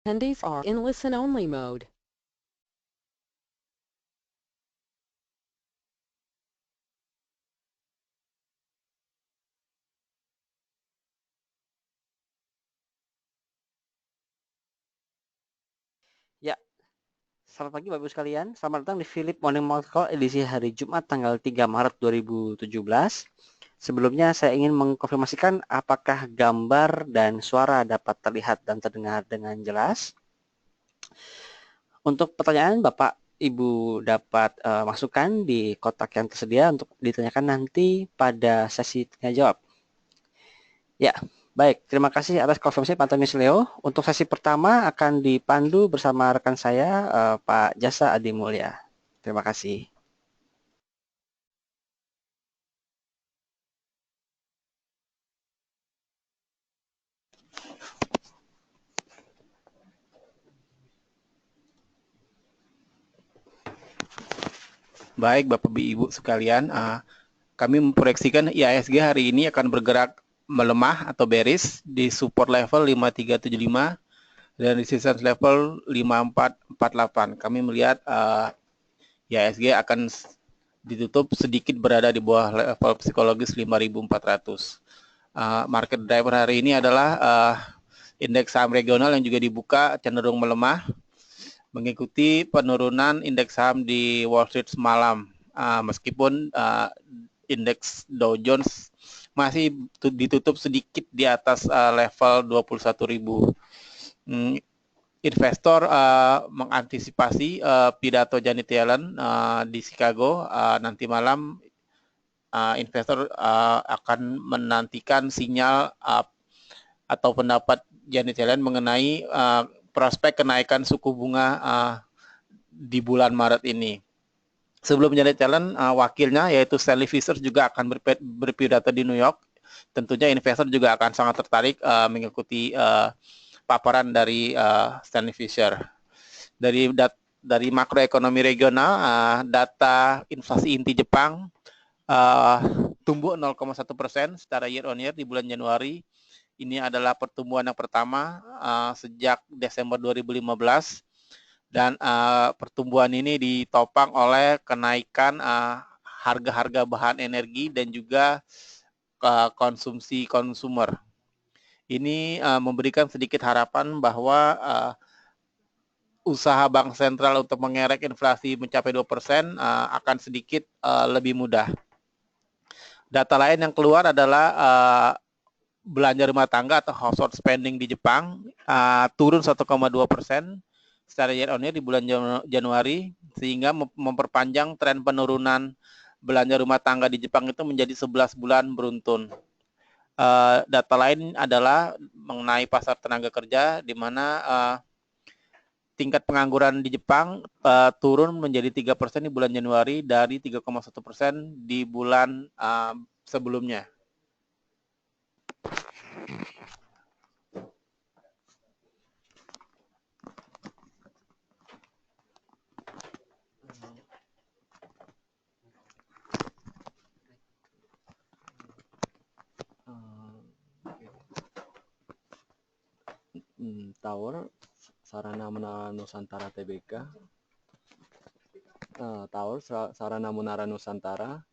Attendees are in listen-only mode. Ya, selamat pagi Bapak Ibu sekalian. Selamat datang di Philip Morning Market Call edisi hari Jumat tanggal 3 Maret 2017. Sebelumnya saya ingin mengkonfirmasikan apakah gambar dan suara dapat terlihat dan terdengar dengan jelas. Untuk pertanyaan Bapak Ibu dapat masukkan di kotak yang tersedia untuk ditanyakan nanti pada sesi tanya jawab. Ya, baik. Terima kasih atas konfirmasi Pak Antonius Leo. Untuk sesi pertama akan dipandu bersama rekan saya, Pak Jasa Adi Mulya. Terima kasih. Baik Bapak Ibu sekalian, kami memproyeksikan IHSG hari ini akan bergerak melemah atau bearish di support level 5375 dan resistance level 5448. Kami melihat IHSG akan ditutup sedikit berada di bawah level psikologis 5400. Market driver hari ini adalah indeks saham regional yang juga dibuka cenderung melemah mengikuti penurunan indeks saham di Wall Street semalam. Meskipun indeks Dow Jones masih ditutup sedikit di atas level 21.000. Investor mengantisipasi pidato Janet Yellen di Chicago nanti malam. Investor akan menantikan sinyal atau pendapat Janet Yellen mengenai prospek kenaikan suku bunga di bulan Maret ini. Sebelum Janet Yellen, wakilnya yaitu Stanley Fischer juga akan berpidato di New York. Tentunya investor juga akan sangat tertarik mengikuti paparan dari Stanley Fischer. Dari makroekonomi regional, data inflasi inti Jepang tumbuh 0,1% secara year on year di bulan Januari. Ini adalah pertumbuhan yang pertama sejak Desember 2015 dan pertumbuhan ini ditopang oleh kenaikan harga-harga bahan energi dan juga konsumsi konsumer. Ini memberikan sedikit harapan bahwa usaha bank sentral untuk mengerek inflasi mencapai 2% akan sedikit lebih mudah. Data lain yang keluar adalah belanja rumah tangga atau household spending di Jepang turun 1,2% secara year on year di bulan Januari, sehingga memperpanjang tren penurunan belanja rumah tangga di Jepang itu menjadi 11 bulan beruntun. Data lain adalah mengenai pasar tenaga kerja, di mana tingkat pengangguran di Jepang turun menjadi 3% di bulan Januari dari 3,1% di bulan sebelumnya. Tower Sarana Menara Nusantara Tbk. Tower Sarana Menara Nusantara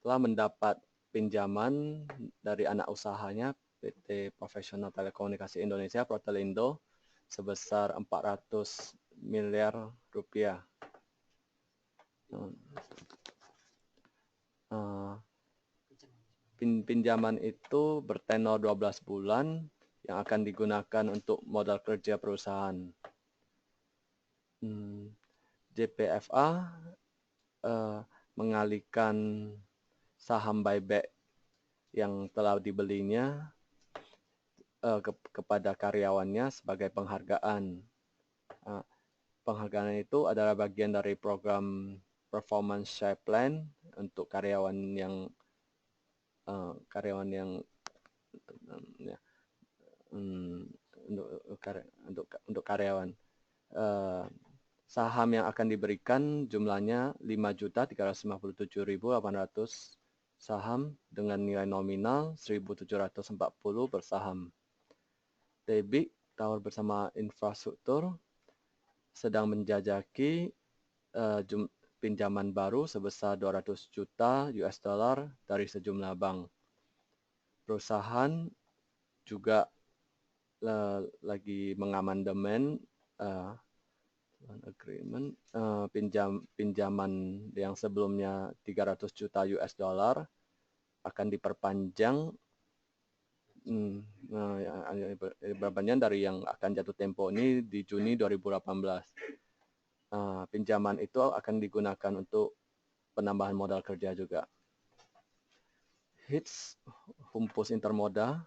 telah mendapat pinjaman dari anak usahanya PT Profesional Telekomunikasi Indonesia Protelindo sebesar 400 miliar rupiah. Pinjaman itu bertenor 12 bulan yang akan digunakan untuk modal kerja perusahaan. JPFA mengalihkan saham buyback yang telah dibelinya kepada karyawannya sebagai penghargaan. Penghargaan itu adalah bagian dari program performance share plan untuk karyawan yang untuk karyawan. Saham yang akan diberikan jumlahnya 5.357.800 saham dengan nilai nominal 1.740 per saham. Tower bersama infrastruktur sedang menjajaki pinjaman baru sebesar 200 juta US dollar dari sejumlah bank. Perusahaan juga lagi mengamandemen agreement pinjaman yang sebelumnya 300 juta US dollar akan diperpanjang dari yang akan jatuh tempo ini di Juni 2018. Pinjaman itu akan digunakan untuk penambahan modal kerja juga. HITS Humpus Intermoda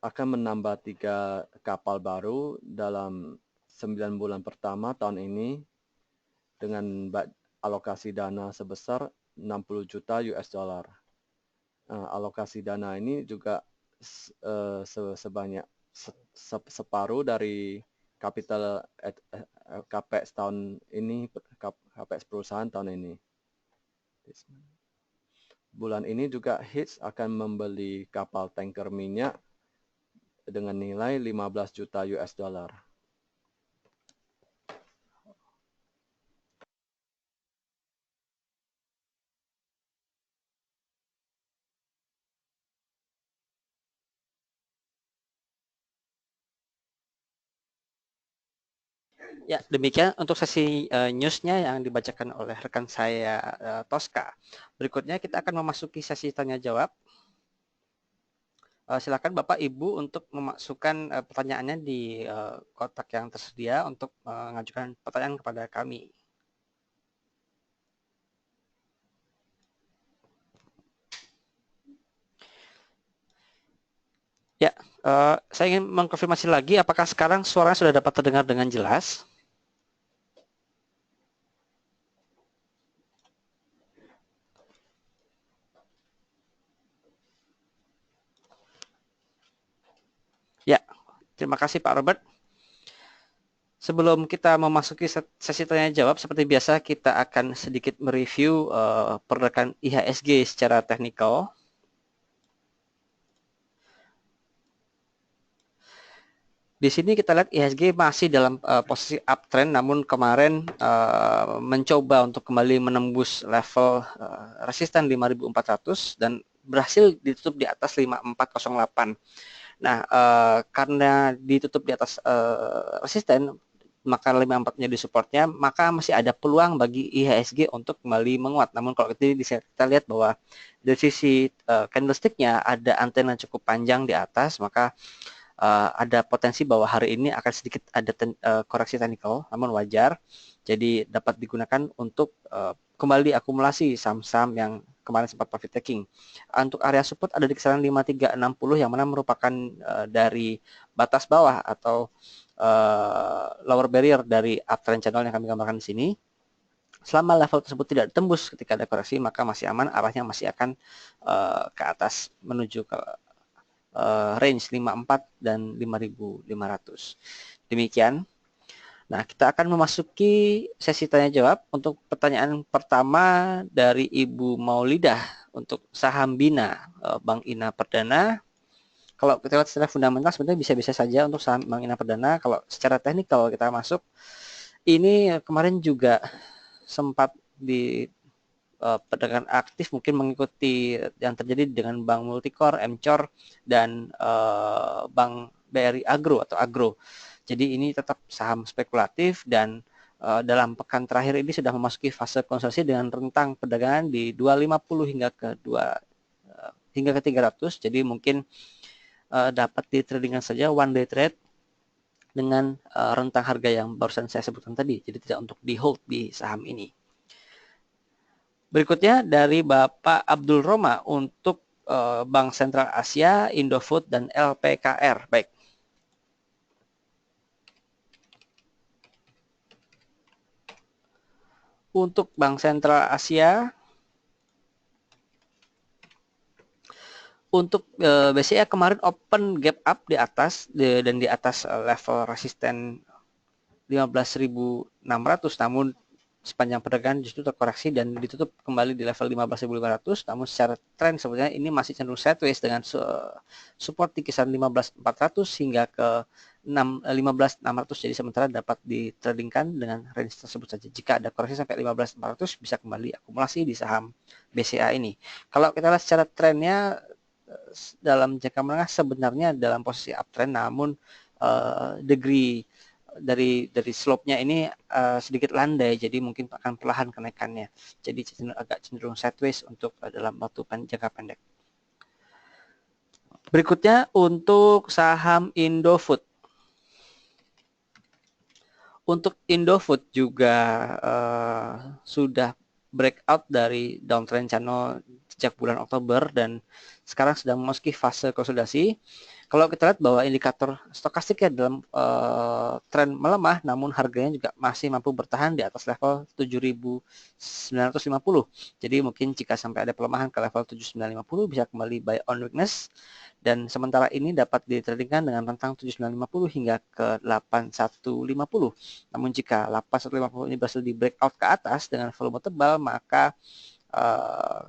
akan menambah 3 kapal baru dalam 9 bulan pertama tahun ini dengan alokasi dana sebesar 60 juta US dollar. Alokasi dana ini juga sebanyak separuh dari capital capex tahun ini, capex perusahaan tahun ini. Bulan ini juga HITS akan membeli kapal tanker minyak dengan nilai 15 juta US dollar. Ya, demikian untuk sesi newsnya yang dibacakan oleh rekan saya Tosca. Berikutnya kita akan memasuki sesi tanya jawab. Silakan Bapak Ibu untuk memasukkan pertanyaannya di kotak yang tersedia untuk mengajukan pertanyaan kepada kami. Ya, saya ingin mengkonfirmasi lagi apakah sekarang suaranya sudah dapat terdengar dengan jelas? Ya, terima kasih Pak Robert. Sebelum kita memasuki sesi tanya jawab, seperti biasa kita akan sedikit mereview pergerakan IHSG secara teknikal. Di sini kita lihat IHSG masih dalam posisi uptrend, namun kemarin mencoba untuk kembali menembus level resisten 5.400 dan berhasil ditutup di atas 5.408. Nah, karena ditutup di atas resisten, maka 54 menjadi supportnya, maka masih ada peluang bagi IHSG untuk kembali menguat. Namun kalau kita lihat bahwa dari sisi candlestick-nya ada antena cukup panjang di atas, maka ada potensi bahwa hari ini akan sedikit ada koreksi teknikal, namun wajar. Jadi dapat digunakan untuk kembali akumulasi saham-saham yang kemarin sempat profit taking. Untuk area support ada di kisaran 5360 yang mana merupakan dari batas bawah atau lower barrier dari uptrend channel yang kami gambarkan di sini. Selama level tersebut tidak ditembus ketika ada koreksi, maka masih aman, arahnya masih akan ke atas menuju ke range 54 dan 5500. Demikian. Nah, kita akan memasuki sesi tanya jawab. Untuk pertanyaan pertama dari Ibu Maulidah untuk saham Bina Bank Ina Perdana. Kalau kita lihat secara fundamental sebenarnya bisa-bisa saja untuk saham Bank Ina Perdana. Kalau secara teknikal kita masuk, ini kemarin juga sempat di perdagangan aktif mungkin mengikuti yang terjadi dengan Bank Multicore, MCOR, dan Bank BRI Agro atau Agro. Jadi ini tetap saham spekulatif dan dalam pekan terakhir ini sudah memasuki fase konsolidasi dengan rentang perdagangan di 250 hingga ke 300. Jadi mungkin dapat di tradingkan saja one day trade dengan rentang harga yang barusan saya sebutkan tadi. Jadi tidak untuk di hold di saham ini. Berikutnya dari Bapak Abdul Roma untuk Bank Sentral Asia, Indofood, dan LPKR. Baik. Untuk Bank Sentral Asia, untuk BCA kemarin open gap up di atas dan di atas level resisten 15.600, namun sepanjang perdagangan justru terkoreksi dan ditutup kembali di level 15.500. Namun secara tren sebenarnya ini masih cenderung sideways dengan support di kisaran 15.400 hingga ke 15.600. Jadi sementara dapat ditradingkan dengan range tersebut saja. Jika ada koreksi sampai 15.400 bisa kembali akumulasi di saham BCA ini. Kalau kita lihat secara trennya dalam jangka menengah sebenarnya dalam posisi uptrend, namun degree dari slope-nya ini sedikit landai, jadi mungkin akan perlahan kenaikannya. Jadi agak cenderung sideways untuk dalam waktu jangka pendek. Berikutnya untuk saham Indofood. Untuk Indofood juga sudah breakout dari downtrend channel sejak bulan Oktober dan sekarang sedang memasuki fase konsolidasi. Kalau kita lihat bahwa indikator stokastik ya dalam tren melemah, namun harganya juga masih mampu bertahan di atas level 7.950. Jadi mungkin jika sampai ada pelemahan ke level 7.950 bisa kembali buy on weakness. Dan sementara ini dapat ditradingkan dengan rentang 7.950 hingga ke 8.150. Namun jika 8.150 ini berhasil di breakout ke atas dengan volume tebal, maka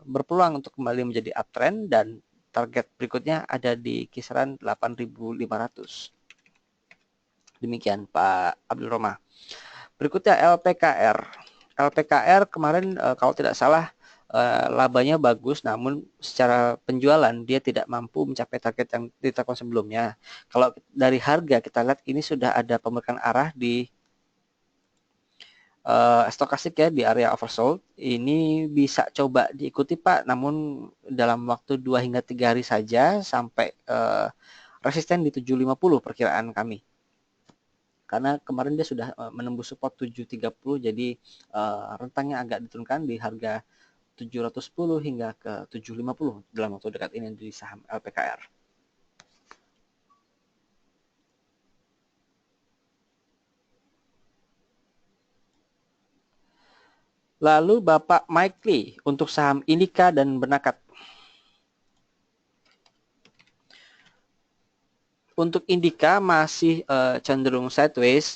berpeluang untuk kembali menjadi uptrend dan target berikutnya ada di kisaran 8.500. Demikian Pak Abdul Roma. Berikutnya LPKR. LPKR kemarin kalau tidak salah labanya bagus, namun secara penjualan dia tidak mampu mencapai target yang ditetapkan sebelumnya. Kalau dari harga kita lihat ini sudah ada pemberikan arah di stokastik ya di area oversold. Ini bisa coba diikuti Pak, namun dalam waktu 2 hingga 3 hari saja sampai resisten di 750 perkiraan kami. Karena kemarin dia sudah menembus support 730, jadi rentangnya agak diturunkan di harga 710 hingga ke 750 dalam waktu dekat ini di saham LPKR. Lalu Bapak Mike Lee untuk saham Indika dan Benakat. Untuk Indika masih cenderung sideways.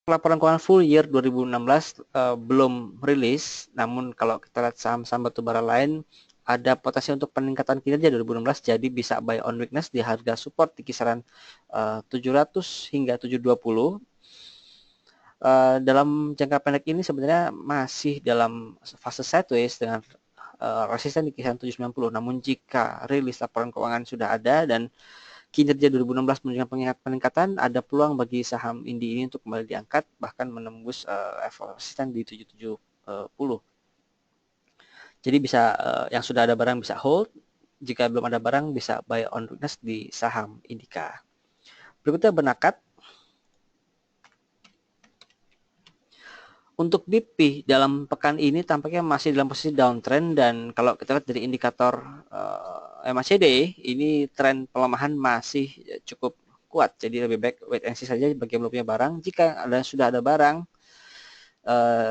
Laporan keuangan full year 2016 belum rilis, namun kalau kita lihat saham-saham batubara lain ada potensi untuk peningkatan kinerja 2016, jadi bisa buy on weakness di harga support di kisaran 700 hingga 720. Dalam jangka pendek ini sebenarnya masih dalam fase sideways dengan resisten di kisaran 790. Namun jika rilis laporan keuangan sudah ada dan kinerja 2016 menunjukkan peningkatan, ada peluang bagi saham Indi ini untuk kembali diangkat bahkan menembus level resisten di 770. Jadi bisa yang sudah ada barang bisa hold, jika belum ada barang bisa buy on weakness di saham Indika. Berikutnya Benakat. Untuk BP dalam pekan ini tampaknya masih dalam posisi downtrend dan kalau kita lihat dari indikator MACD ini tren pelemahan masih cukup kuat. Jadi lebih baik wait and see saja bagi yang belum punya barang. Jika sudah ada barang,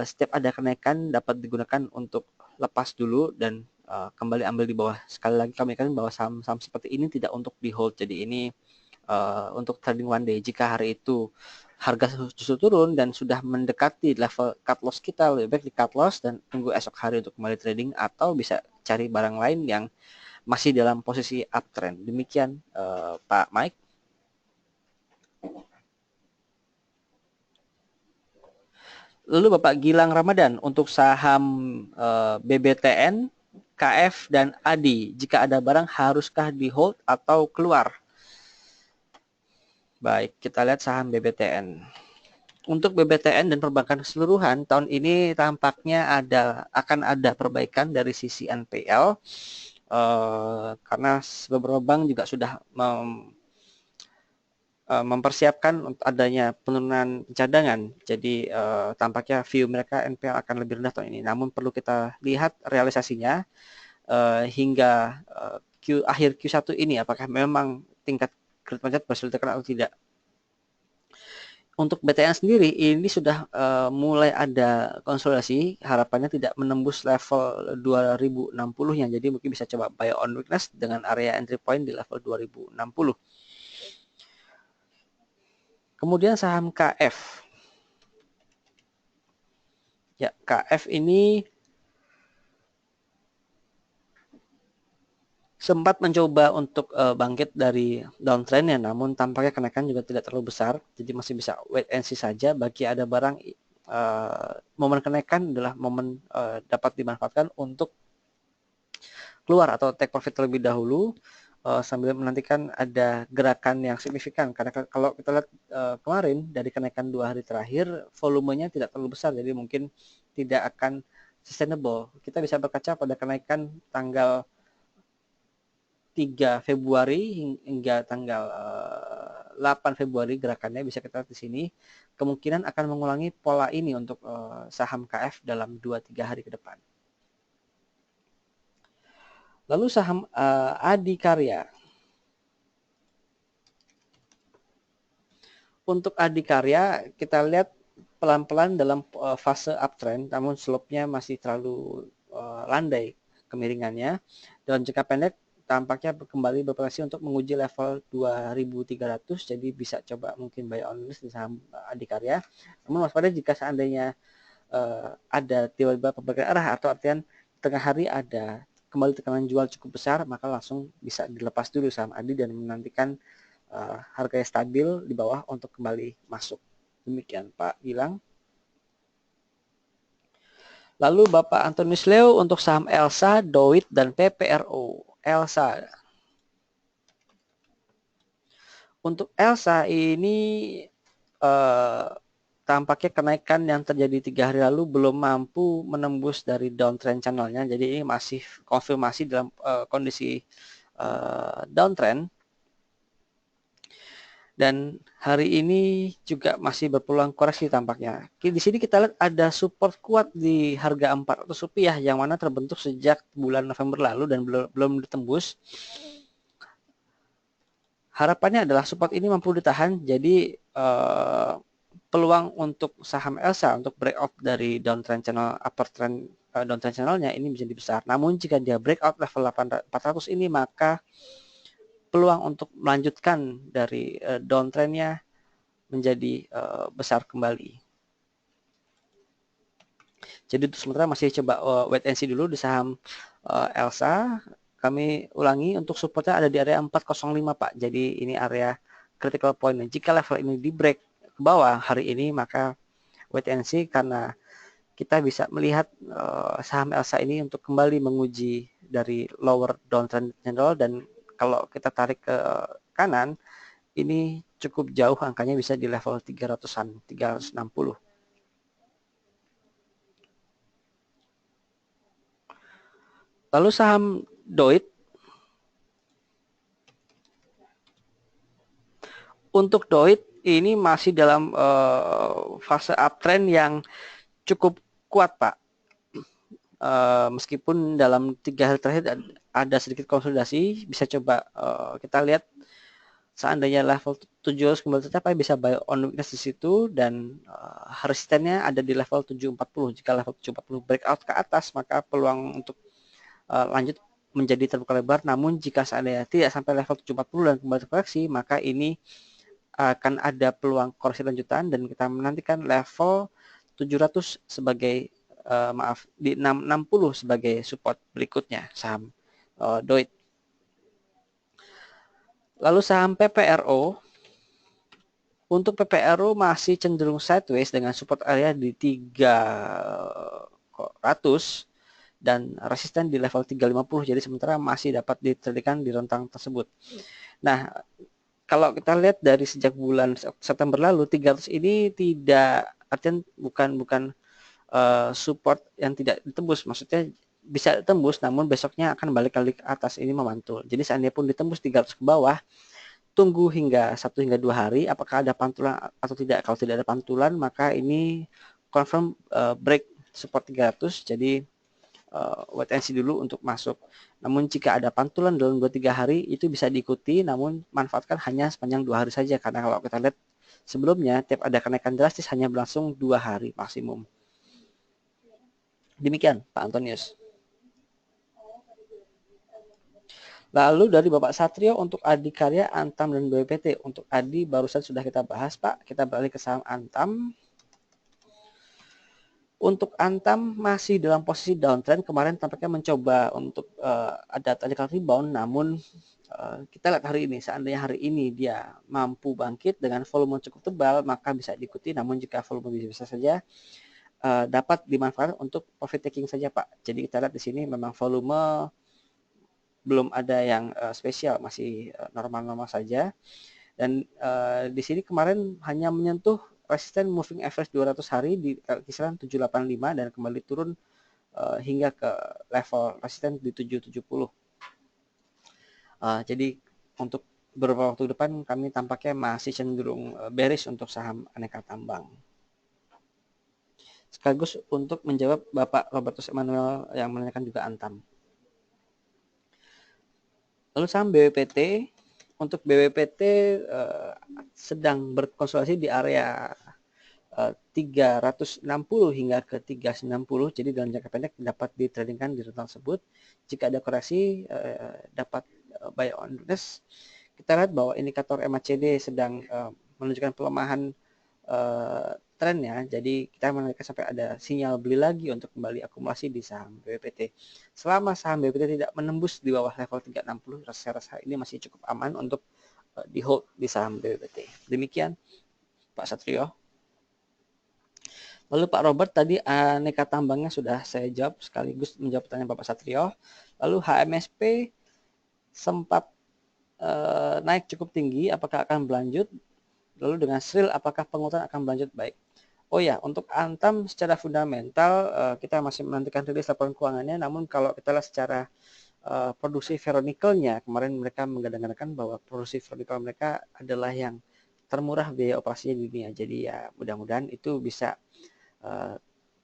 setiap ada kenaikan dapat digunakan untuk lepas dulu dan kembali ambil di bawah. Sekali lagi kami ingatkan bahwa saham-saham seperti ini tidak untuk di hold. Jadi ini untuk trading one day. Jika hari itu harga justru turun dan sudah mendekati level cut loss kita, lebih baik di cut loss dan tunggu esok hari untuk kembali trading atau bisa cari barang lain yang masih dalam posisi uptrend. Demikian Pak Mike. Lalu Bapak Gilang Ramadan untuk saham BBTN, KF dan ADI. Jika ada barang haruskah di hold atau keluar? Baik, kita lihat saham BBTN. Untuk BBTN dan perbankan keseluruhan tahun ini tampaknya akan ada perbaikan dari sisi NPL karena beberapa bank juga sudah mempersiapkan untuk adanya penurunan cadangan. Jadi tampaknya view mereka NPL akan lebih rendah tahun ini. Namun perlu kita lihat realisasinya hingga akhir Q1 ini apakah memang tingkat kredit macet berhasil ditekan atau tidak. Untuk BTN sendiri ini sudah mulai ada konsolidasi, harapannya tidak menembus level 2060 yang jadi mungkin bisa coba buy on weakness dengan area entry point di level 2060. Kemudian saham KF. Ya, KF ini sempat mencoba untuk bangkit dari downtrend ya, namun tampaknya kenaikan juga tidak terlalu besar, jadi masih bisa wait and see saja. Bagi ada barang momen kenaikan adalah momen dapat dimanfaatkan untuk keluar atau take profit terlebih dahulu sambil menantikan ada gerakan yang signifikan, karena kalau kita lihat kemarin dari kenaikan 2 hari terakhir volumenya tidak terlalu besar, jadi mungkin tidak akan sustainable. Kita bisa berkaca pada kenaikan tanggal 3 Februari hingga tanggal 8 Februari gerakannya bisa kita lihat di sini. Kemungkinan akan mengulangi pola ini untuk saham KF dalam 2-3 hari ke depan. Lalu saham Adikarya. Untuk Adikarya kita lihat pelan-pelan dalam fase uptrend, namun slope-nya masih terlalu landai kemiringannya. Dalam jangka pendek tampaknya kembali berpotensi untuk menguji level 2300, jadi bisa coba mungkin buy on list di saham Adikarya. Namun waspada jika seandainya ada tiba-tiba perbaikan arah atau artian tengah hari ada kembali tekanan jual cukup besar, maka langsung bisa dilepas dulu saham Adi dan menantikan harganya stabil di bawah untuk kembali masuk. Demikian Pak Gilang. Lalu Bapak Antonius Leo untuk saham Elsa, Doit, dan PPRO. Elsa. Untuk Elsa ini tampaknya kenaikan yang terjadi 3 hari lalu belum mampu menembus dari downtrend channelnya. Jadi ini masih konfirmasi dalam kondisi downtrend. Dan hari ini juga masih berpeluang koreksi tampaknya. Di sini kita lihat ada support kuat di harga Rp400 yang mana terbentuk sejak bulan November lalu dan belum ditembus. Harapannya adalah support ini mampu ditahan, jadi peluang untuk saham Elsa untuk breakout dari downtrend channel, upper trend downtrend channelnya ini menjadi besar. Namun jika dia breakout level 400 ini, maka peluang untuk melanjutkan dari downtrendnya menjadi besar kembali. Jadi untuk sementara masih coba wait and see dulu di saham Elsa. Kami ulangi, untuk supportnya ada di area 405 Pak. Jadi ini area critical point. Jika level ini di break ke bawah hari ini, maka wait and see, karena kita bisa melihat saham Elsa ini untuk kembali menguji dari lower downtrend channel, dan kalau kita tarik ke kanan ini cukup jauh, angkanya bisa di level 300-an, 360. Lalu saham Doit. Untuk Doit ini masih dalam fase uptrend yang cukup kuat Pak. Meskipun dalam 3 hari terakhir ada sedikit konsolidasi, bisa coba kita lihat seandainya level 700 kembali tercapai, bisa buy on weakness di situ, dan resistennya ada di level 740. Jika level 740 breakout ke atas, maka peluang untuk lanjut menjadi terbuka lebar. Namun jika seandainya tidak sampai level 740 dan kembali terkoreksi, maka ini akan ada peluang koreksi lanjutan, dan kita menantikan level 700 sebagai di 660 sebagai support berikutnya saham Doit. Lalu saham PPRO. Untuk PPRO masih cenderung sideways dengan support area di 300 dan resisten di level 350. Jadi sementara masih dapat diterjadikan di rentang tersebut. Nah, kalau kita lihat dari sejak bulan September lalu, 300 ini tidak, artinya bukan support yang tidak ditembus, maksudnya bisa ditembus namun besoknya akan balik lagi ke atas, ini memantul. Jadi seandainya pun ditembus 300 ke bawah, tunggu hingga 1 hingga 2 hari apakah ada pantulan atau tidak. Kalau tidak ada pantulan, maka ini confirm break support 300, jadi wait and see dulu untuk masuk. Namun jika ada pantulan dalam 2-3 hari itu bisa diikuti, namun manfaatkan hanya sepanjang 2 hari saja, karena kalau kita lihat sebelumnya tiap ada kenaikan drastis hanya berlangsung 2 hari maksimum. Demikian Pak Antonius. Lalu dari Bapak Satrio untuk Adikarya, Antam, dan BWPT. Untuk Adi barusan sudah kita bahas, Pak. Kita beralih ke saham Antam. Untuk Antam masih dalam posisi downtrend. Kemarin tampaknya mencoba untuk ada technical rebound, namun kita lihat hari ini, seandainya hari ini dia mampu bangkit dengan volume cukup tebal, maka bisa diikuti. Namun jika volume bisa saja dapat dimanfaatkan untuk profit taking saja, Pak. Jadi kita lihat di sini memang volume belum ada yang spesial, masih normal-normal saja. Dan di sini kemarin hanya menyentuh resisten moving average 200 hari di kisaran 785 dan kembali turun hingga ke level resisten di 770. Jadi untuk beberapa waktu depan kami tampaknya masih cenderung bearish untuk saham aneka tambang. Sekaligus untuk menjawab Bapak Robertus Emmanuel yang menanyakan juga Antam. Lalu saham BWPT, untuk BWPT sedang berkonsolidasi di area 360 hingga ke 390. Jadi dalam jangka pendek dapat ditradingkan di rentang tersebut. Jika ada koreksi dapat buy on weakness. Kita lihat bahwa indikator MACD sedang menunjukkan pelemahan tren ya. Jadi kita menantikan sampai ada sinyal beli lagi untuk kembali akumulasi di saham BWPT. Selama saham BWPT tidak menembus di bawah level 360, saya rasa ini masih cukup aman untuk di hold di saham BWPT. Demikian Pak Satrio. Lalu Pak Robert tadi aneka tambangnya sudah saya jawab sekaligus menjawab pertanyaan Bapak Satrio. Lalu HMSP sempat naik cukup tinggi, apakah akan berlanjut? Lalu dengan Sril apakah penguatan akan berlanjut baik? Oh ya, untuk Antam secara fundamental kita masih menantikan rilis laporan keuangannya, namun kalau kita lihat secara produksi ferronikelnya, kemarin mereka menggadang-gadangkan bahwa produksi ferronikel mereka adalah yang termurah biaya operasinya di dunia. Jadi ya mudah-mudahan itu bisa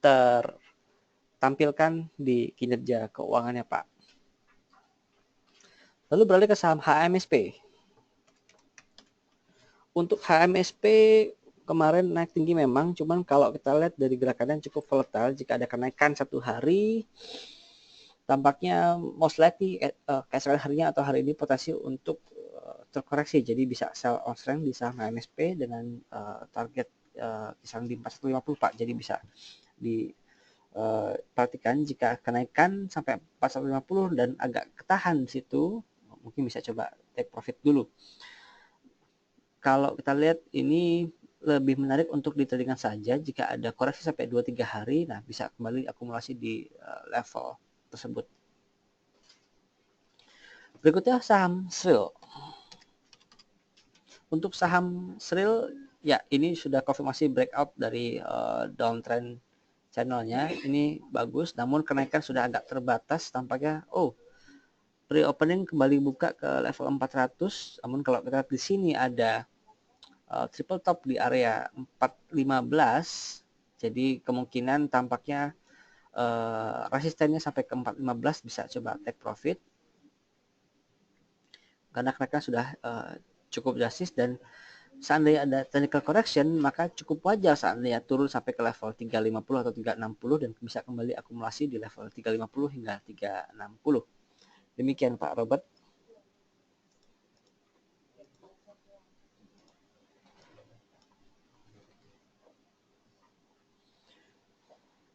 tertampilkan di kinerja keuangannya, Pak. Lalu beralih ke saham HMSP. Untuk HMSP kemarin naik tinggi memang, cuman kalau kita lihat dari gerakannya cukup volatile. Jika ada kenaikan satu hari, tampaknya most likely keesokan harinya atau hari ini potensi untuk terkoreksi. Jadi bisa sell on strength di saham HMSP dengan target kisaran di 4150, Pak. Jadi bisa diperhatikan jika kenaikan sampai 4150 dan agak ketahan di situ, mungkin bisa coba take profit dulu. Kalau kita lihat ini lebih menarik untuk ditradingkan saja jika ada koreksi sampai 2-3 hari, nah bisa kembali akumulasi di level tersebut. Berikutnya saham Sril. Untuk saham Sril, ya ini sudah konfirmasi breakout dari downtrend channelnya. Ini bagus, namun kenaikan sudah agak terbatas. Tampaknya, pre-opening kembali buka ke level 400. Namun kalau kita lihat di sini ada triple top di area 415. Jadi kemungkinan tampaknya resistennya sampai ke 415 bisa coba take profit. Karena kenaikan sudah cukup drastis dan seandainya ada technical correction maka cukup wajar seandainya turun sampai ke level 350 atau 360 dan bisa kembali akumulasi di level 350 hingga 360. Demikian Pak Robert.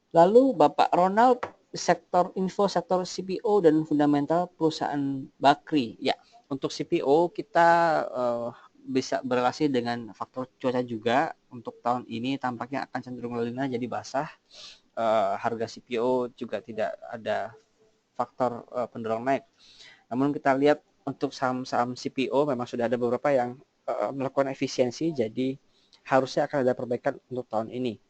Lalu Bapak Ronald, sektor info, sektor CPO dan fundamental perusahaan Bakri. Ya, untuk CPO kita bisa berrelasi dengan faktor cuaca juga. Untuk tahun ini tampaknya akan cenderung lanina jadi basah. Harga CPO juga tidak ada faktor pendorong naik. Namun kita lihat untuk saham-saham CPO memang sudah ada beberapa yang melakukan efisiensi, jadi harusnya akan ada perbaikan untuk tahun ini.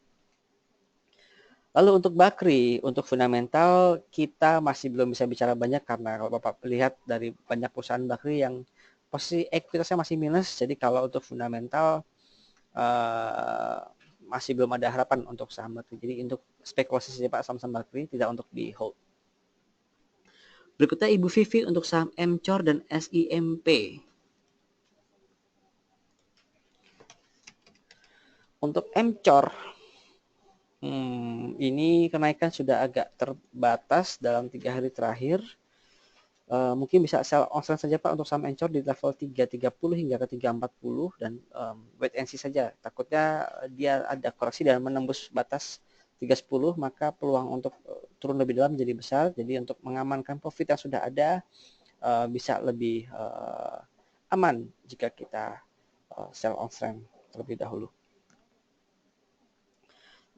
Lalu untuk Bakri, untuk fundamental kita masih belum bisa bicara banyak karena kalau Bapak lihat dari banyak perusahaan Bakri yang posisi ekuitasnya masih minus, jadi kalau untuk fundamental masih belum ada harapan untuk saham Bakri. Jadi untuk spekulasi saja Pak saham-saham Bakri, tidak untuk di hold. Berikutnya Ibu Vivi untuk saham MCOR dan SIMP. Untuk MCOR, ini kenaikan sudah agak terbatas dalam 3 hari terakhir. Mungkin bisa sell on trend saja Pak untuk saham Encor di level 330 hingga ke 340 dan wait and see saja. Takutnya dia ada koreksi dan menembus batas 310, maka peluang untuk turun lebih dalam jadi besar. Jadi untuk mengamankan profit yang sudah ada bisa lebih aman jika kita sell on trend terlebih dahulu.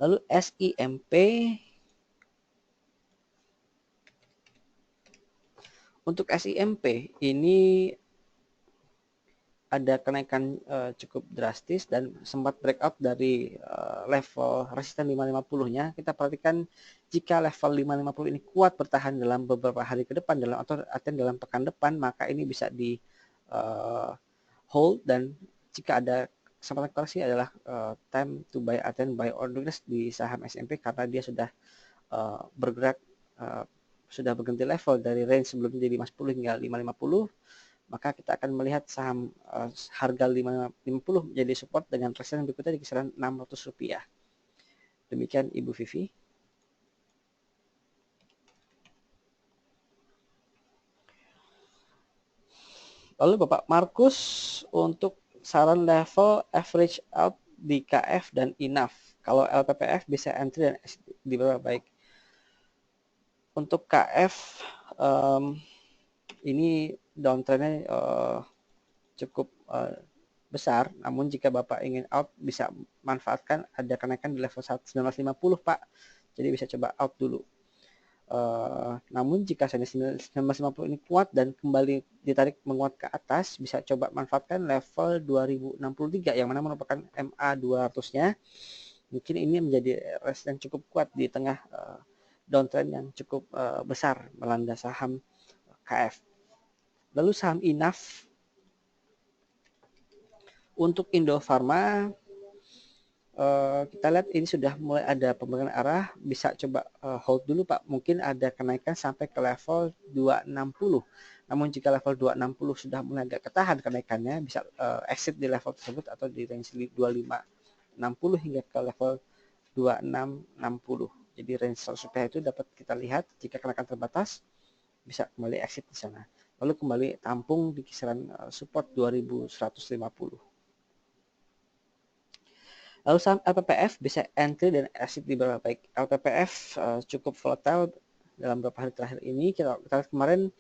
Lalu SIMP, untuk SIMP ini ada kenaikan cukup drastis dan sempat breakout dari level resisten 550-nya. Kita perhatikan jika level 550 ini kuat bertahan dalam beberapa hari ke depan atau dalam pekan depan, maka ini bisa di hold, dan jika ada kesempatan koreksi adalah time to buy buy orders di saham SIMP karena dia sudah bergerak sudah berganti level dari range sebelumnya di 510 hingga 550. Maka kita akan melihat saham harga 550 menjadi support dengan resisten berikutnya di kisaran Rp600. Demikian Ibu Vivi. Lalu Bapak Markus untuk saran level average out di KF dan INAF. Kalau LPPF bisa entry dan di berapa baik. Untuk KF ini downtrendnya cukup besar, namun jika Bapak ingin out bisa manfaatkan ada kenaikan di level 1950 Pak, jadi bisa coba out dulu. Namun jika 1950 ini kuat dan kembali ditarik menguat ke atas, bisa coba manfaatkan level 2063 yang mana merupakan MA 200-nya. Mungkin ini menjadi resisten yang cukup kuat di tengah downtrend yang cukup besar melanda saham KF. Lalu saham INAF, untuk Indofarma kita lihat ini sudah mulai ada pembentukan arah, bisa coba hold dulu Pak. Mungkin ada kenaikan sampai ke level 260. Namun jika level 260 sudah mulai agak ketahan kenaikannya, bisa exit di level tersebut atau di range 2560 hingga ke level 2660. Jadi range supaya itu dapat kita lihat jika kenaikan terbatas bisa kembali exit di sana. Lalu kembali tampung di kisaran support 2150. Lalu saham LPPF bisa entry dan exit di berapa baik. LPPF cukup volatile dalam beberapa hari terakhir ini. Kita lihat kemarin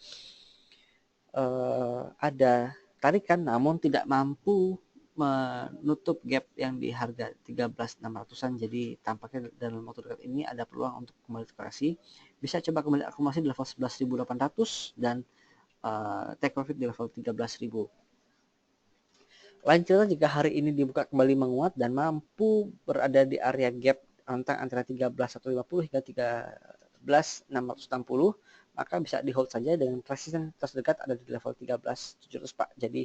ada tarikan namun tidak mampu menutup gap yang di harga 13.600-an. Jadi tampaknya dalam waktu dekat ini ada peluang untuk kembali koreksi. Bisa coba kembali akumulasi di level 11.800 dan take profit di level 13.000. Lain cerita jika hari ini dibuka kembali menguat dan mampu berada di area gap antara 13.150 hingga 13.660, maka bisa di hold saja dengan resisten terdekat ada di level 13.700 Pak. Jadi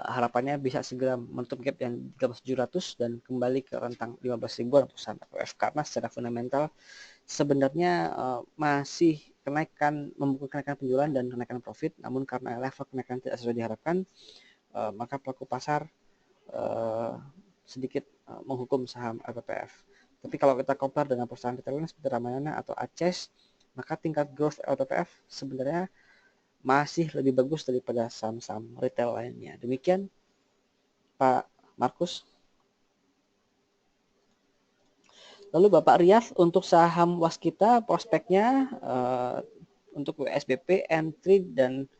harapannya bisa segera menutup gap yang 13.700 dan kembali ke rentang 15.000 untuk saham LPPF, karena secara fundamental sebenarnya masih membuka kenaikan penjualan dan kenaikan profit, namun karena level kenaikan tidak sesuai diharapkan, maka pelaku pasar sedikit menghukum saham LPPF. Tapi kalau kita compare dengan perusahaan retail seperti Ramayana atau Aces, maka tingkat growth LPPF sebenarnya masih lebih bagus daripada saham-saham retail lainnya. Demikian Pak Markus. Lalu Bapak Riyad, untuk saham Waskita prospeknya untuk WSBP, entry dan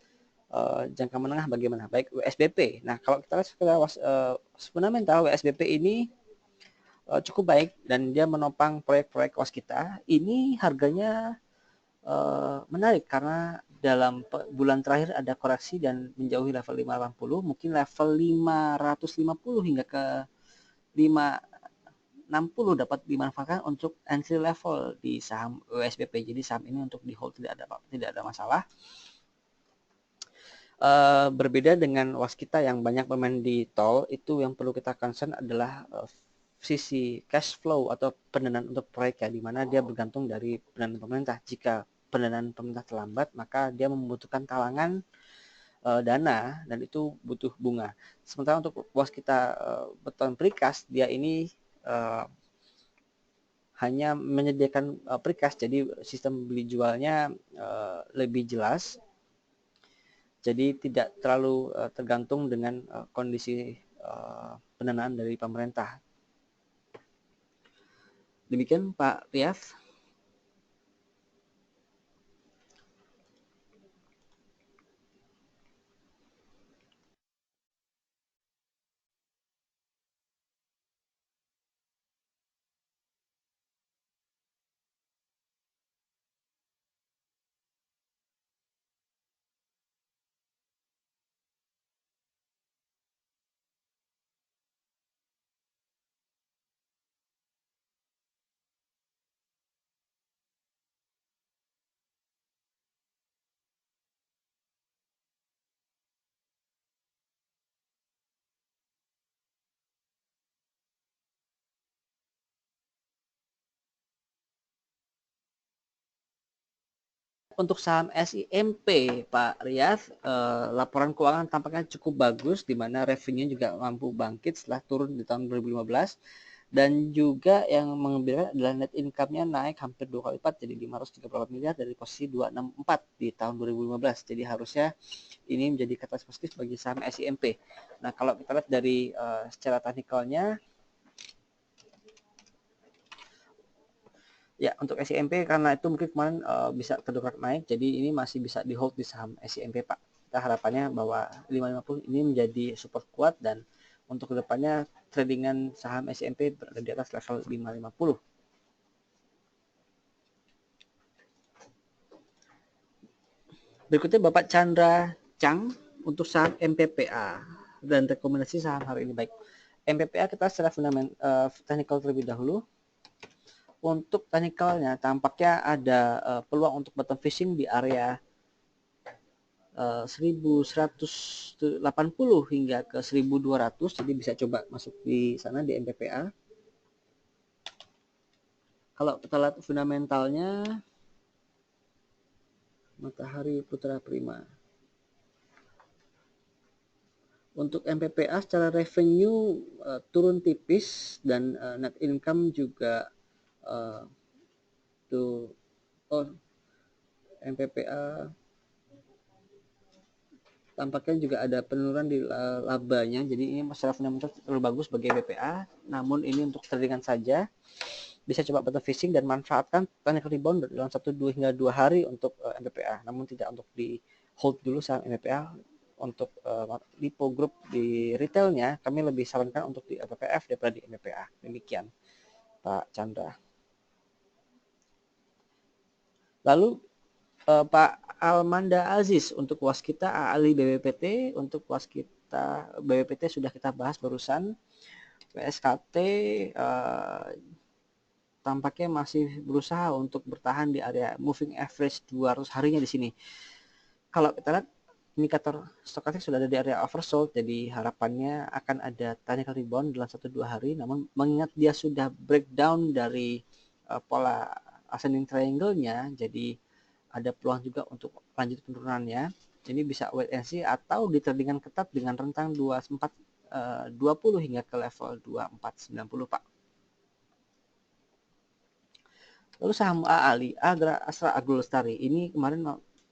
jangka menengah bagaimana? Baik WSBP. Nah, kalau kita lihat secara fundamental, WSBP ini cukup baik dan dia menopang proyek-proyek Waskita. Ini harganya menarik karena dalam bulan terakhir ada koreksi dan menjauhi level 580, mungkin level 550 hingga ke 560 dapat dimanfaatkan untuk entry level di saham WSBP. Jadi saham ini untuk di hold tidak ada masalah. Berbeda dengan Waskita yang banyak bermain di tol, itu yang perlu kita concern adalah sisi cash flow atau pendanaan untuk proyek, ya, di mana dia bergantung dari pendanaan pemerintah. Jika pendanaan pemerintah terlambat, maka dia membutuhkan talangan dana dan itu butuh bunga. Sementara untuk Waskita beton precast, dia ini hanya menyediakan precast, jadi sistem beli jualnya lebih jelas. Jadi tidak terlalu tergantung dengan kondisi pendanaan dari pemerintah. Demikian Pak Riyaf. Untuk saham SIMP, Pak Riyad, laporan keuangan tampaknya cukup bagus, di mana revenue juga mampu bangkit setelah turun di tahun 2015. Dan juga yang mengembirakan adalah net income-nya naik hampir 2 kali lipat, jadi 538 miliar dari posisi 264 di tahun 2015. Jadi harusnya ini menjadi katalis positif bagi saham SIMP. Nah, kalau kita lihat dari secara teknikalnya, ya, untuk SIMP karena itu mungkin kemarin bisa terdongkrak naik, jadi ini masih bisa di hold di saham SIMP, Pak. Kita harapannya bahwa 550 ini menjadi support kuat, dan untuk kedepannya tradingan saham SIMP berada di atas level 550. Berikutnya Bapak Chandra Chang untuk saham MPPA dan rekomendasi saham hari ini. Baik, MPPA kita secara technical terlebih dahulu. Untuk technicalnya tampaknya ada peluang untuk bottom fishing di area 1180 hingga ke 1200, jadi bisa coba masuk di sana di MPPA. Kalau kita lihat fundamentalnya, Matahari Putra Prima. Untuk MPPA secara revenue turun tipis, dan net income juga MPPA tampaknya juga ada penurunan di labanya, jadi ini secara fundamental terlalu bagus bagi MPPA. Namun ini untuk tradingan saja, bisa coba bottom fishing dan manfaatkan technical rebound dalam 1, 2 hingga 2 hari untuk MPPA, namun tidak untuk di hold dulu saham MPPA. Untuk Lipo Group di retailnya kami lebih sarankan untuk di LPPF daripada di MPPA. Demikian Pak Chandra. Lalu Pak Almanda Aziz untuk waskita Ali BBPT. Untuk waskita BBPT sudah kita bahas barusan. PSKT tampaknya masih berusaha untuk bertahan di area moving average 200 harinya di sini. Kalau kita lihat indikator stokastik sudah ada di area oversold, jadi harapannya akan ada technical rebound dalam 1-2 hari. Namun mengingat dia sudah breakdown dari pola ascending triangle-nya, jadi ada peluang juga untuk lanjut penurunannya. Ini bisa wait and see atau ditradingkan ketat dengan rentang 2420 hingga ke level 2490, Pak. Lalu saham AALI, Astra Agro Lestari, ini kemarin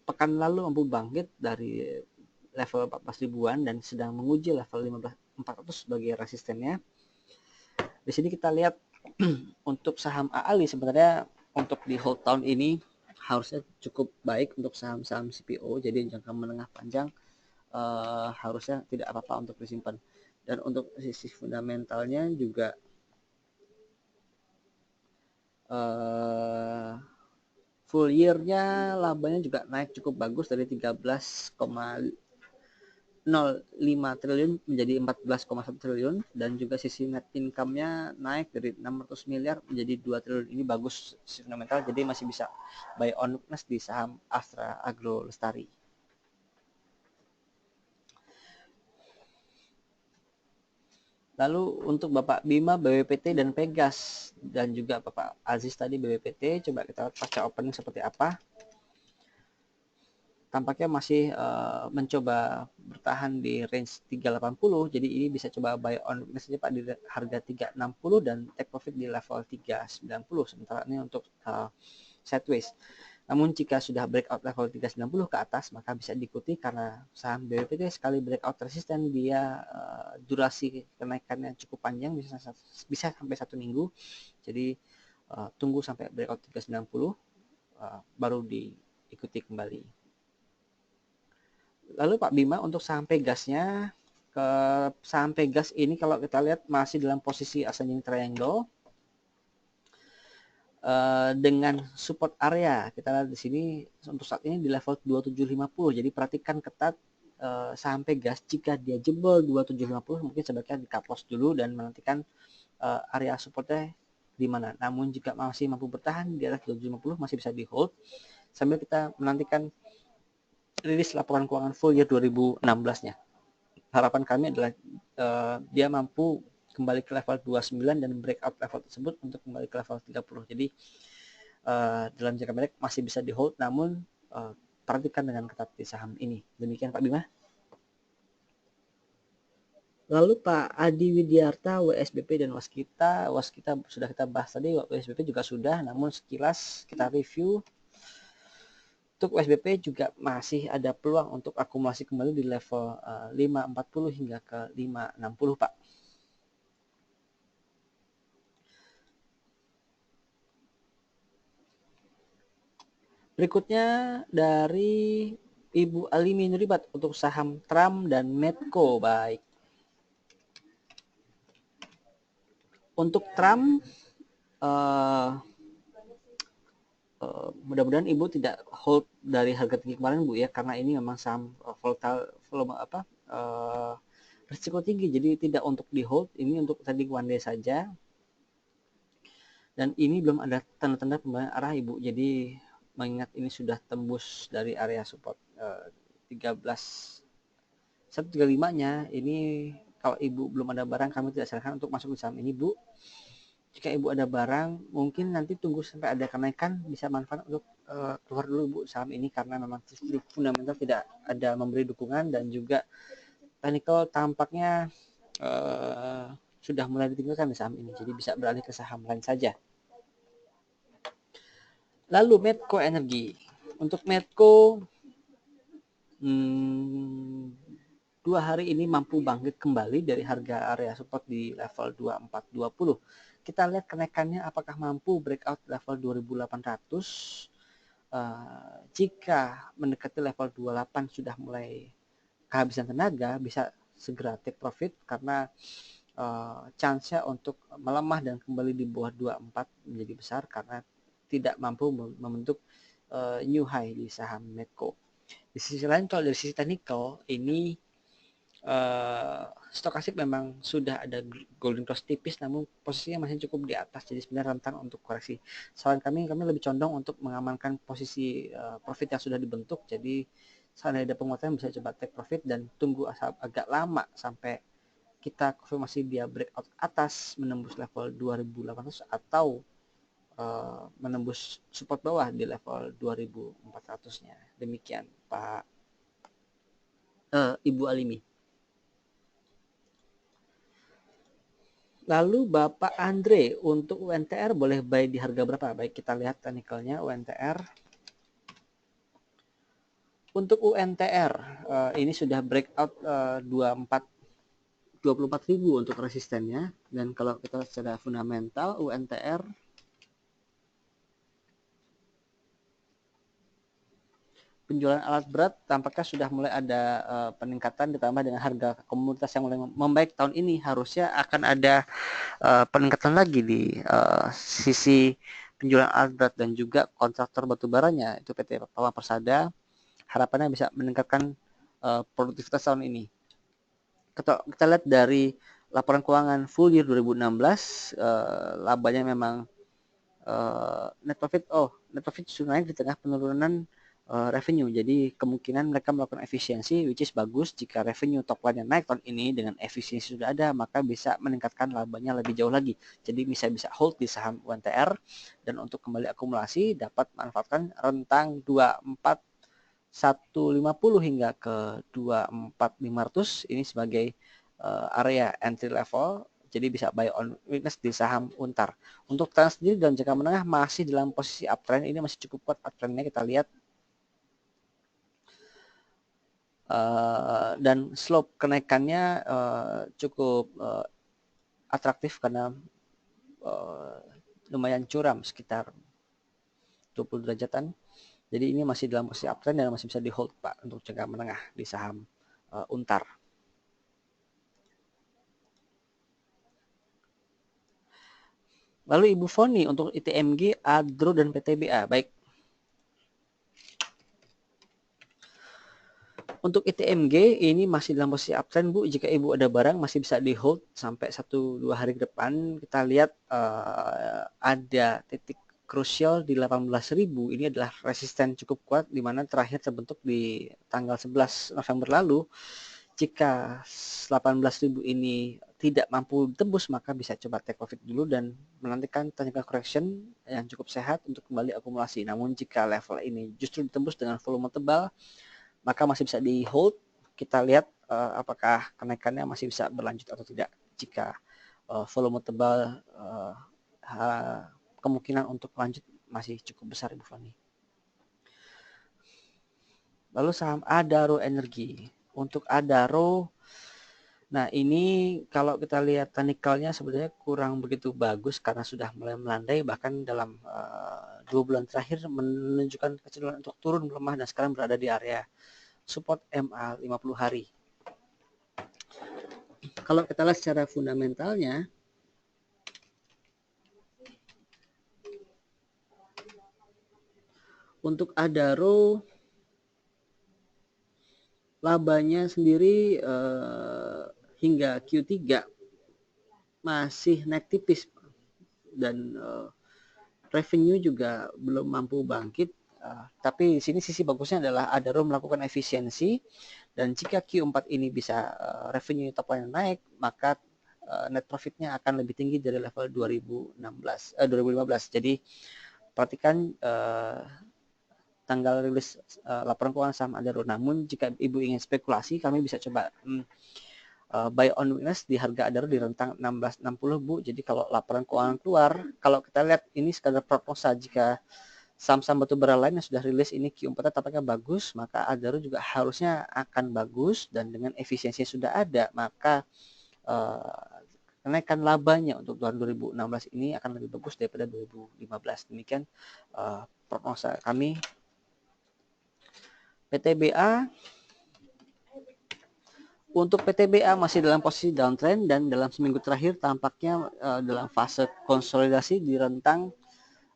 pekan lalu mampu bangkit dari level 14 ribuan dan sedang menguji level 15.400 sebagai resistennya. Di sini kita lihat untuk saham AALI sebenarnya untuk di hold tahun ini harusnya cukup baik untuk saham-saham CPO, jadi jangka menengah panjang harusnya tidak apa-apa untuk disimpan. Dan untuk sisi fundamentalnya juga full year-nya labanya juga naik cukup bagus dari 13,05 triliun menjadi 14,1 triliun, dan juga sisi net income-nya naik dari 600 miliar menjadi 2 triliun. Ini bagus fundamental, jadi masih bisa buy on weakness di saham Astra Agro Lestari. Lalu untuk Bapak Bima BWPT dan Pegas, dan juga Bapak Aziz tadi BWPT, coba kita lihat pasca opening seperti apa. Tampaknya masih mencoba bertahan di range 380, jadi ini bisa coba buy on saja Pak di harga 360 dan take profit di level 390. Sementara ini untuk sideways. Namun jika sudah breakout level 390 ke atas, maka bisa diikuti karena saham BPT sekali breakout resisten dia durasi kenaikannya cukup panjang, bisa sampai 1 minggu. Jadi tunggu sampai breakout 390 baru diikuti kembali. Lalu Pak Bima untuk saham Pegasnya, ke saham Pegas ini kalau kita lihat masih dalam posisi ascending triangle. Dengan support area kita lihat di sini untuk saat ini di level 2750. Jadi perhatikan ketat saham Pegas, jika dia jebol 2750 mungkin sebaiknya di cut loss dulu dan menantikan area supportnya di mana. Namun jika masih mampu bertahan di atas 2750 masih bisa di hold sambil kita menantikan rilis laporan keuangan full year 2016-nya. Harapan kami adalah dia mampu kembali ke level 29 dan breakout level tersebut untuk kembali ke level 30. Jadi dalam jangka pendek masih bisa di hold, namun perhatikan dengan ketat di saham ini. Demikian Pak Bima. Lalu Pak Adi Widyarta, WSBP dan Waskita sudah kita bahas tadi, WSBP juga sudah, namun sekilas kita review. Untuk WSBP juga masih ada peluang untuk akumulasi kembali di level 540 hingga ke 560 Pak. Berikutnya dari Ibu Alimi Nuribat untuk saham Tram dan Medco. Baik. Untuk Tram, mudah-mudahan Ibu tidak hold dari harga tinggi kemarin Bu ya, karena ini memang saham volatile, risiko tinggi, jadi tidak untuk di hold. Ini untuk trading one day saja. Dan ini belum ada tanda-tanda pembalikan arah Ibu, jadi mengingat ini sudah tembus dari area support 135-nya, ini kalau Ibu belum ada barang kami tidak sarankan untuk masuk di saham ini Bu. Jika Ibu ada barang, mungkin nanti tunggu sampai ada kenaikan, bisa manfaat untuk keluar dulu Bu saham ini, karena memang fundamental tidak ada memberi dukungan dan juga technical tampaknya sudah mulai ditinggalkan di saham ini, jadi bisa beralih ke saham lain saja. Lalu Medco Energi. Untuk Medco 2 hari ini mampu bangkit kembali dari harga area support di level 2420. Kita lihat kenaikannya apakah mampu breakout level 2800. Jika mendekati level 28 sudah mulai kehabisan tenaga, bisa segera take profit karena chance-nya untuk melemah dan kembali di bawah 24 menjadi besar karena tidak mampu membentuk new high di saham Medco. Di sisi lain kalau dari sisi technical ini stokastik memang sudah ada golden cross tipis, namun posisinya masih cukup di atas, jadi sebenarnya rentan untuk koreksi. Saran kami lebih condong untuk mengamankan posisi profit yang sudah dibentuk. Jadi seandainya ada penguatan bisa coba take profit dan tunggu agak lama sampai kita konfirmasi dia breakout atas menembus level 2800 atau menembus support bawah di level 2400-nya. Demikian Pak Ibu Alimi. Lalu Bapak Andre untuk UNTR boleh buy di harga berapa? Baik, kita lihat technicalnya UNTR. Untuk UNTR ini sudah breakout 24.000 untuk resistennya, dan kalau kita secara fundamental UNTR penjualan alat berat tampaknya sudah mulai ada peningkatan, ditambah dengan harga komoditas yang mulai membaik tahun ini, harusnya akan ada peningkatan lagi di sisi penjualan alat berat dan juga kontraktor batubaranya, itu PT Pawang Persada, harapannya bisa meningkatkan produktivitas tahun ini. Kita lihat dari laporan keuangan full year 2016, labanya memang net profit justru naik di tengah penurunan revenue. Jadi kemungkinan mereka melakukan efisiensi, which is bagus. Jika revenue top line-nya naik tahun ini dengan efisiensi sudah ada, maka bisa meningkatkan labanya lebih jauh lagi. Jadi bisa hold di saham UNTR, dan untuk kembali akumulasi dapat manfaatkan rentang 24 150 hingga ke 24500 ini sebagai area entry level, jadi bisa buy on weakness di saham Untar. Untuk tren sendiri dalam jangka menengah masih dalam posisi uptrend, ini masih cukup kuat uptrendnya, kita lihat. Dan slope kenaikannya cukup atraktif karena lumayan curam sekitar 20 derajatan. Jadi ini masih dalam posisi uptrend dan masih bisa di hold Pak untuk jangka menengah di saham Untar. Lalu Ibu Foni untuk ITMG, Adro dan PTBA. Baik. Untuk ITMG ini masih dalam posisi uptrend Bu. Jika Ibu ada barang masih bisa di hold sampai 1-2 hari ke depan. Kita lihat ada titik krusial di 18.000. Ini adalah resisten cukup kuat di mana terakhir terbentuk di tanggal 11 November lalu. Jika 18.000 ini tidak mampu tembus, maka bisa coba take profit dulu dan menantikan technical correction yang cukup sehat untuk kembali akumulasi. Namun jika level ini justru ditembus dengan volume tebal, maka masih bisa di hold. Kita lihat apakah kenaikannya masih bisa berlanjut atau tidak. Jika volume tebal, kemungkinan untuk lanjut masih cukup besar Ibu Fani. Lalu saham Adaro Energi. Untuk Adaro, nah ini kalau kita lihat technicalnya sebenarnya kurang begitu bagus karena sudah mulai melandai, bahkan dalam 2 bulan terakhir menunjukkan kecenderungan untuk turun melemah dan sekarang berada di area support MA 50 hari. Kalau kita lihat secara fundamentalnya, untuk Adaro labanya sendiri hingga Q3 masih naik tipis dan revenue juga belum mampu bangkit. Tapi di sini sisi bagusnya adalah Adaro melakukan efisiensi, dan jika Q4 ini bisa revenue top line naik, maka net profitnya akan lebih tinggi dari level 2015. Jadi perhatikan tanggal rilis laporan keuangan saham Adaro. Namun jika Ibu ingin spekulasi, kami bisa coba buy on weakness di harga Adaro di rentang 1660 Bu. Jadi kalau laporan keuangan keluar, kalau kita lihat ini sekadar prognosa, jika saham-saham batubara lain yang sudah rilis ini Q4 tampaknya bagus, maka Adaro juga harusnya akan bagus, dan dengan efisiensi yang sudah ada, maka kenaikan labanya untuk tahun 2016 ini akan lebih bagus daripada 2015. Demikian prognosa kami. PTBA, untuk PTBA masih dalam posisi downtrend dan dalam seminggu terakhir tampaknya dalam fase konsolidasi di rentang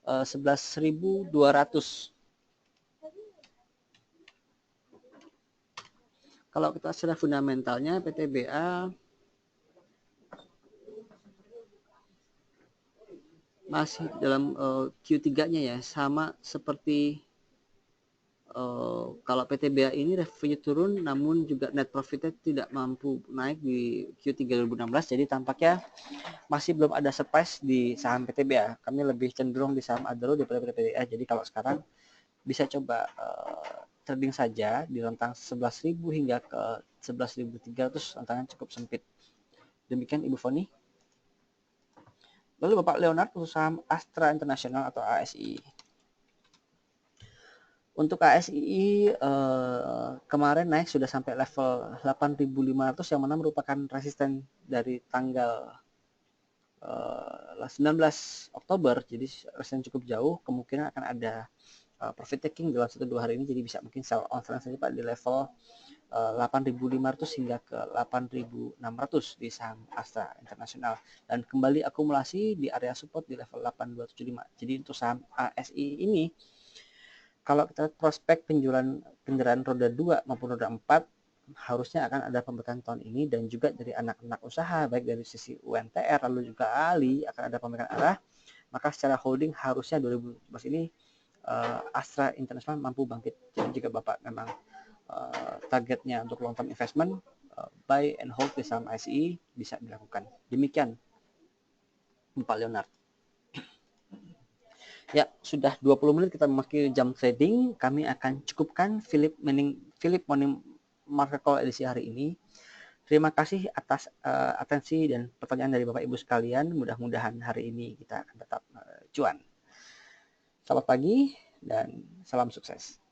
11.200. Kalau kita secara fundamentalnya PTBA masih dalam Q3-nya ya, sama seperti kalau PTBA ini revenue turun namun juga net profitnya tidak mampu naik di Q3 2016, jadi tampaknya masih belum ada surprise di saham PTBA. Kami lebih cenderung di saham Adaro daripada PTBA. Jadi kalau sekarang bisa coba trading saja di rentang 11.000 hingga ke 11.300, rentangan cukup sempit. Demikian Ibu Foni. Lalu Bapak Leonard untuk saham Astra International atau ASI. Untuk ASI kemarin naik sudah sampai level 8.500 yang mana merupakan resisten dari tanggal 19 Oktober. Jadi resisten cukup jauh, kemungkinan akan ada profit taking dalam 1-2 hari ini, jadi bisa mungkin sell on saja Pak di level 8.500 hingga ke 8.600 di saham Astra International, dan kembali akumulasi di area support di level 8.275. Jadi untuk saham ASI ini, kalau kita lihat prospek penjualan kendaraan roda 2 maupun roda 4 harusnya akan ada pembaikan tahun ini, dan juga dari anak-anak usaha baik dari sisi UNTR lalu juga ALI akan ada pembaikan arah. Maka secara holding harusnya 2017 ini Astra International mampu bangkit. Jadi jika Bapak memang targetnya untuk long term investment, buy and hold di saham ASI bisa dilakukan. Demikian Bapak Leonard. Ya, sudah 20 menit kita memasuki jam trading. Kami akan cukupkan Philip Morning Market Call edisi hari ini. Terima kasih atas atensi dan pertanyaan dari Bapak Ibu sekalian. Mudah-mudahan hari ini kita akan tetap cuan. Selamat pagi dan salam sukses.